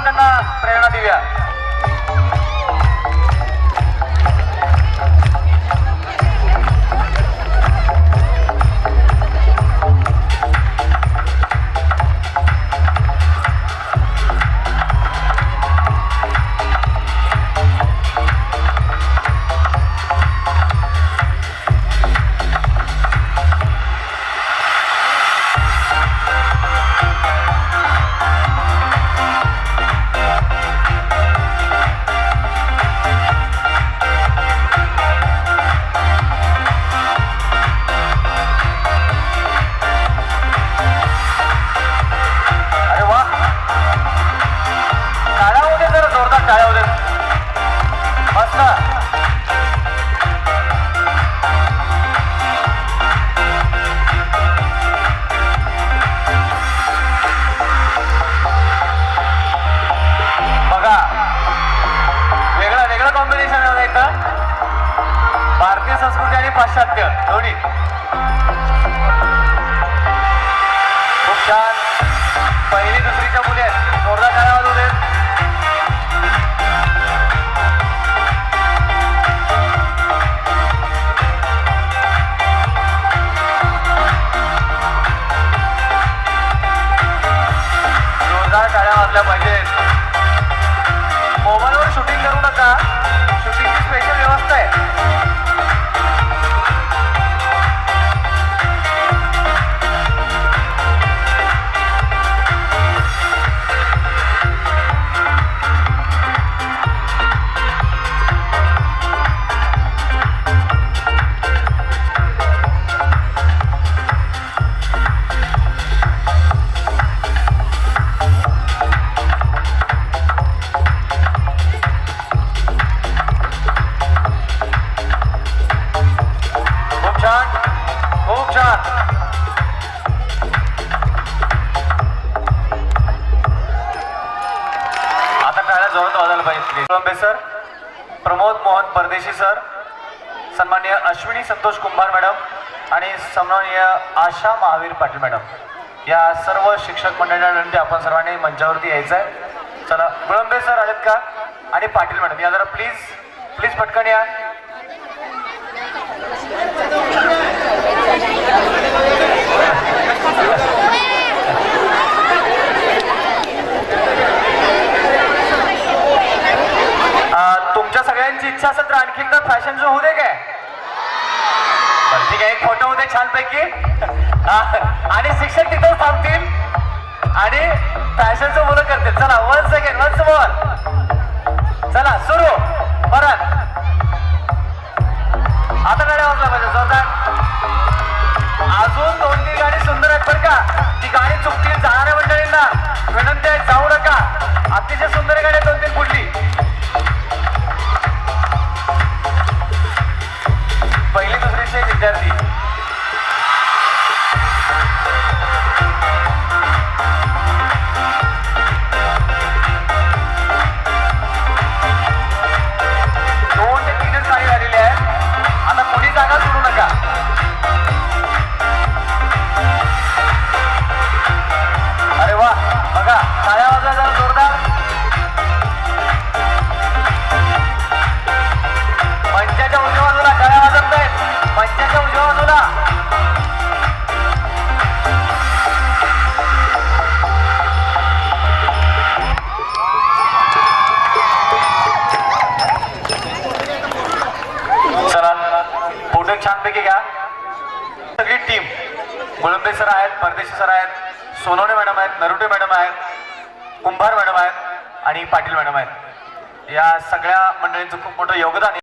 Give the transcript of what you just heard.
आपण त्यांना प्रेरणा देऊया. टाळ्या होते मस्त. बघा वेगळं वेगळं कॉम्बिनेशन आहे इथं, भारतीय संस्कृती आणि पाश्चात्य दोन्ही. खूप छान. पहिली दुसरीच्या मुली आहेत, जोरदार टाळ्या वाजवते. टाळ्या वाजल्या पाहिजेत. मोबाईलवर शूटिंग करू नका, शूटिंगची स्पेशल व्यवस्था आहे. खूप छान. आता टाळ्या जोरात वाजायला पाहिजे. कोळंबे सर, प्रमोद मोहन परदेशी सर, सन्माननीय अश्विनी संतोष कुंभार मॅडम आणि सन्माननीय आशा महावीर पाटील मॅडम, या सर्व शिक्षक मंडळाच्या विनंती आपण सर्वांनी मंचावरती यायचं आहे. चला कोळंबे सर आलेत का आणि पाटील मॅडम या जरा प्लीज प्लीज पटकन या. तुमच्या सगळ्यांची इच्छा असेल तर आणखी एकदा फॅशन शो होऊ दे काय? ठीक आहे, एक फोटो होते छानपैकी आणि शिक्षक तिथंच थांबतील आणि फॅशन शो मुलं करतील. चला 1 सेकंड, वन्स मोर. चला सुरू परत. आता गाड्या वाजला पाहिजे जोरदार. अजून 2-3 गाडी सुंदर आहेत बरं का. ती गाडी चुकतील जाणाऱ्या मंडळींना विनंती आहे, जाऊ नका. अतिशय सुंदर गाडी 2-3 पुढली. पहिली दुसरीचे विद्यार्थी. जागा सोडू नका. अरे वा, बघा टाळ्या वाजवा जरा जोरदार. मंचाच्या उजव्या बाजूला टाळ्या वाजवत आहेत, मंचाच्या उजव्या बाजूला. फोटो छानपैकी घ्या. सगळी टीम, कोळंबे सर आहेत, परदेशी सर आहेत, सोनवणे मॅडम आहेत, नरुटे मॅडम आहेत, कुंभार मॅडम आहेत आणि पाटील मॅडम आहेत. या सगळ्या मंडळींचं खूप मोठं योगदान आहे.